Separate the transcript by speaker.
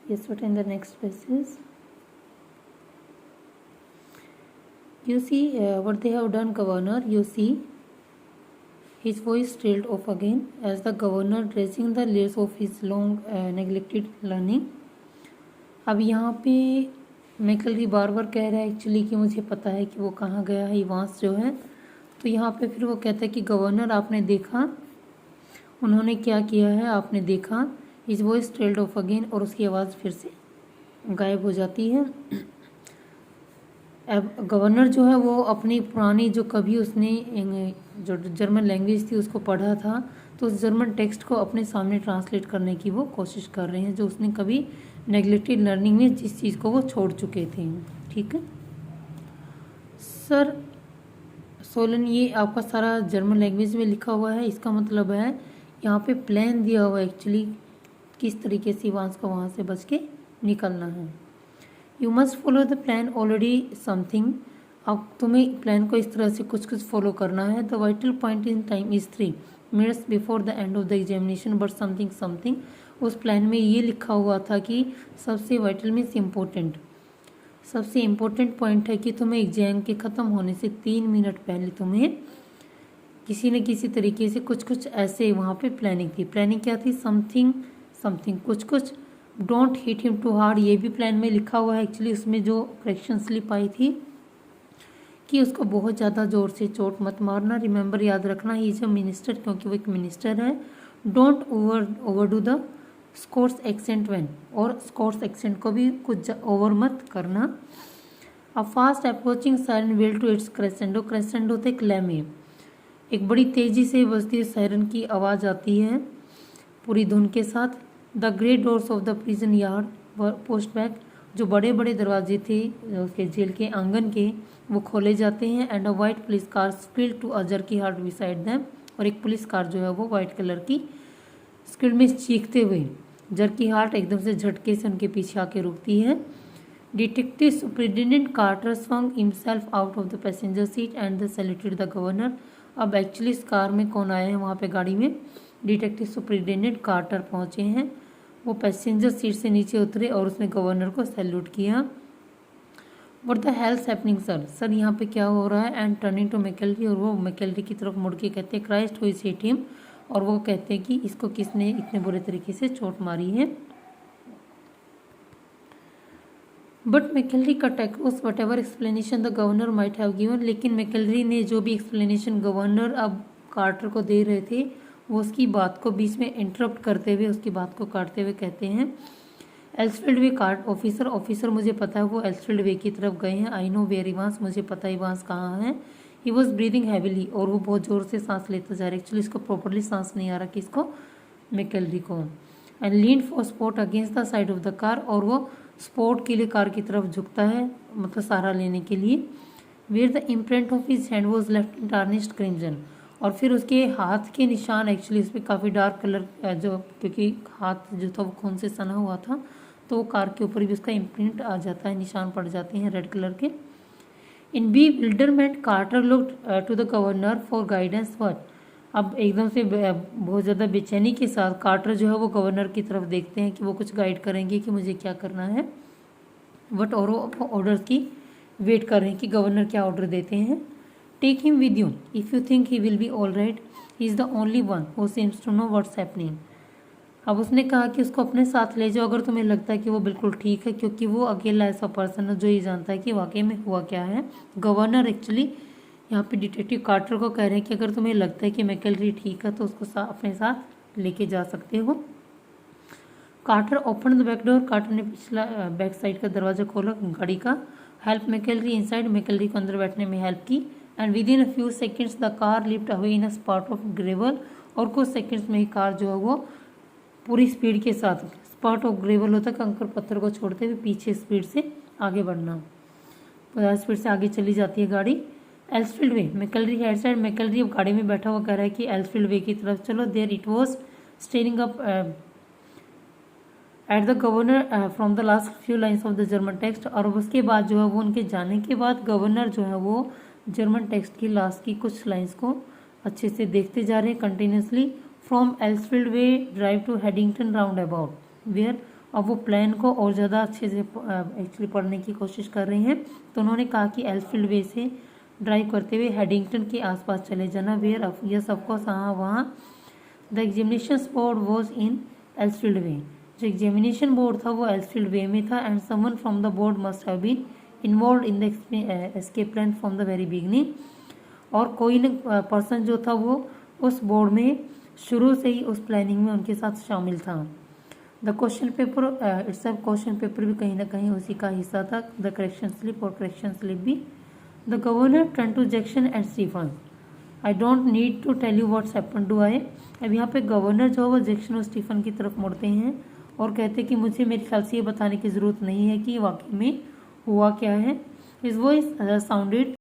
Speaker 1: Yes, what in the next passage? You see what they have done, Governor. You see, his voice trailed off again as the governor dressing the layers of his long neglected learning. अब यहाँ पे मैकलरी बार बार कह रहा है actually कि मुझे पता है कि वो कहाँ गया है इवांस जो है। तो यहाँ पे फिर वो कहता है कि गवर्नर आपने देखा, उन्होंने क्या किया है आपने देखा। His voice trailed of again, और उसकी आवाज़ फिर से गायब हो जाती है। अब गवर्नर जो है वो अपनी पुरानी जो कभी उसने जो जर्मन लैंग्वेज थी उसको पढ़ा था, तो उस जर्मन टेक्स्ट को अपने सामने ट्रांसलेट करने की वो कोशिश कर रहे हैं, जो उसने कभी नेगलेक्टेड लर्निंग में जिस चीज़ को वो छोड़ चुके थे। ठीक है सर सोलन, ये आपका सारा जर्मन लैंग्वेज में लिखा हुआ है। इसका मतलब है यहाँ पे प्लान दिया हुआ है एक्चुअली किस तरीके से इवांस को वहाँ से बच के निकलना है। You must follow the plan already something, अब तुम्हें प्लान को इस तरह से कुछ फॉलो करना है। The vital point in time is 3 minutes before the end of the examination but something something. उस प्लान में ये लिखा हुआ था कि सबसे वाइटल मीन्स इम्पोर्टेंट, सबसे इम्पोर्टेंट पॉइंट है कि तुम्हें एग्जाम के ख़त्म होने से 3 मिनट पहले तुम्हें किसी न किसी तरीके से कुछ ऐसे वहाँ पे प्लानिंग थी। प्लानिंग क्या थी? समथिंग समथिंग कुछ। Don't hit him too hard, ये भी प्लान में लिखा हुआ है एक्चुअली। उसमें जो करेक्शन स्लिप आई थी कि उसको बहुत ज़्यादा ज़ोर से चोट मत मारना। रिमेंबर, याद रखना, ही इज़ अ मिनिस्टर, क्योंकि वो एक मिनिस्टर है। Don't overdo the Scots accent when, और स्कॉट्स एक्सेंट को भी कुछ ओवर मत करना। A fast approaching siren well to its crescendo, crescendo होते क्लैमे, एक बड़ी तेज़ी से बजती सायरन की आवाज़ आती है पूरी धुन के साथ। The great doors of the prison yard were post back, जो बड़े बड़े दरवाजे थे उसके जेल के आंगन के, वो खोले जाते हैं। And a white police car speed to a jerky halt beside them, और एक पुलिस कार जो है वो वाइट कलर की स्पीड में चीखते हुए जर्की हार्ट एकदम से झटके से उनके पीछे आके रुकती है। Detective superintendent Carter swung himself out of the passenger seat and the saluted the governor. अब एक्चुअली इस कार में कौन आए हैं वहाँ पे गाड़ी में? डिटेक्टिव सुपरिटेंडेंट कार्टर पहुँचे हैं। वो पैसेंजर सीट से नीचे उतरे और उसने गवर्नर को सैल्यूट किया। What the hell's happening sir, sir यहाँ पे क्या हो रहा है? एंड टर्निंग टू मैकेलरी, और वो मैकेलरी की तरफ मुड़ के कहते हैं क्राइस्ट हुई हिट हिम, और वो कहते हैं कि इसको किसने इतने बुरे तरीके से चोट मारी है। But McKellery cut across whatever explanation the governor might have given, लेकिन मैकेलरी ने जो भी एक्सप्लेनेशन गवर्नर अब कार्टर को दे रहे थे वो उसकी बात को बीच में इंटरप्ट करते हुए, उसकी बात को काटते हुए कहते हैं एल्सफील्ड वे कार्ट ऑफिसर, ऑफिसर मुझे पता है वो एल्सफील्ड वे की तरफ गए हैं। आई नो वेयर इवांस, मुझे पता है इवांस कहाँ है। ही वॉज ब्रीदिंग हैविली, और वो बहुत ज़ोर से सांस लेता जा रहा है। एक्चुअली इसको प्रॉपरली सांस नहीं आ रहा कि इसको मैकेलरी को। And lean for support against the side of the car, और वो सपोर्ट के लिए कार की तरफ झुकता है, मतलब सहारा लेने के लिए। Where the imprint of his hand was left in tarnished crimson, और फिर उसके हाथ के निशान एक्चुअली इस पर काफ़ी डार्क कलर जो, क्योंकि हाथ जो था वो खून से सना हुआ था, तो वो कार के ऊपर भी उसका इम्प्रिंट आ जाता है, निशान पड़ जाते हैं रेड कलर के। In bewilderment Carter looked to the governor for guidance. What, अब एकदम से बहुत ज़्यादा बेचैनी के साथ कार्टर जो है वो गवर्नर की तरफ देखते हैं कि वो कुछ गाइड करेंगे कि मुझे क्या करना है। बट और ऑर्डर्स की वेट कर रहे हैं कि गवर्नर क्या ऑर्डर देते हैं। Take him with you if you think he will be all right, he is the only one who seems to know what's happening. अब उसने कहा कि उसको अपने साथ ले जाओ अगर तुम्हें लगता है कि वो बिल्कुल ठीक है, क्योंकि वो अकेला ऐसा पर्सन है जो ये जानता है कि वाकई में हुआ क्या है। गवर्नर एक्चुअली यहाँ पे डिटेक्टिव कार्टर को कह रहे हैं कि अगर तुम्हें लगता है कि मैकेलरी ठीक है तो उसको अपने साथ लेके जा सकते हो। Carter open the back door, Carter ने पिछला बैक साइड का दरवाजा खोला गाड़ी का। हेल्प मैकेलरी इनसाइड, मैकेलरी को अंदर बैठने में हेल्प की। And with in a few seconds the car lift away in a spot of gravel, और कुछ सेकेंड्स में ही कार जो है वो पूरी स्पीड के साथ, स्पॉट ऑफ ग्रेवल होता है कंकर पत्थर को छोड़ते हुए पीछे स्पीड से आगे बढ़ना, स्पीड से आगे चली जाती है गाड़ी। एल्सफील्ड वे, मैकेलरी हेड साइड, मैकेलरी अब गाड़ी में बैठा हुआ कह रहा है कि एल्सफील्ड वे की तरफ चलो। There it was staring up at the governor from the last few lines of the German text, और उसके बाद जो है वो उनके जाने के बाद गवर्नर जो है वो जर्मन टेक्स्ट की लास्ट की कुछ लाइन्स को अच्छे से देखते जा रहे हैं continuously. From Elsfield Way drive to Headington roundabout where, अब वो प्लान को और ज़्यादा अच्छे से एक्चुअली पढ़ने की कोशिश कर रहे हैं। तो उन्होंने कहा कि एल्सफील्ड वे से ड्राइव करते हुए हेडिंगटन के आसपास चले जाना। वेयर यस ऑफकोर्स, हाँ वहाँ। The examination board was in Elsfield Way, जो एग्जामिनेशन बोर्ड था वो एल्सफील्ड वे में था। And someone from the board must have been involve in the escape plan from the very beginning, और कोई न पर्सन जो था वो उस बोर्ड में शुरू से ही उस प्लानिंग में उनके साथ शामिल था। The question paper itself, question paper भी कहीं ना कहीं उसी का हिस्सा था। द करेक्शन स्लिप और करेक्शन स्लिप भी। The governor turn to Jackson and Stephen, I don't need to tell you what's happened to I. अब यहाँ पे गवर्नर जो है वो जैक्सन और स्टीफन की तरफ मुड़ते हैं और कहते हैं कि मुझे मेरे ख्याल से ये बताने की ज़रूरत नहीं है कि वाकई में हुआ क्या है। His voice sounded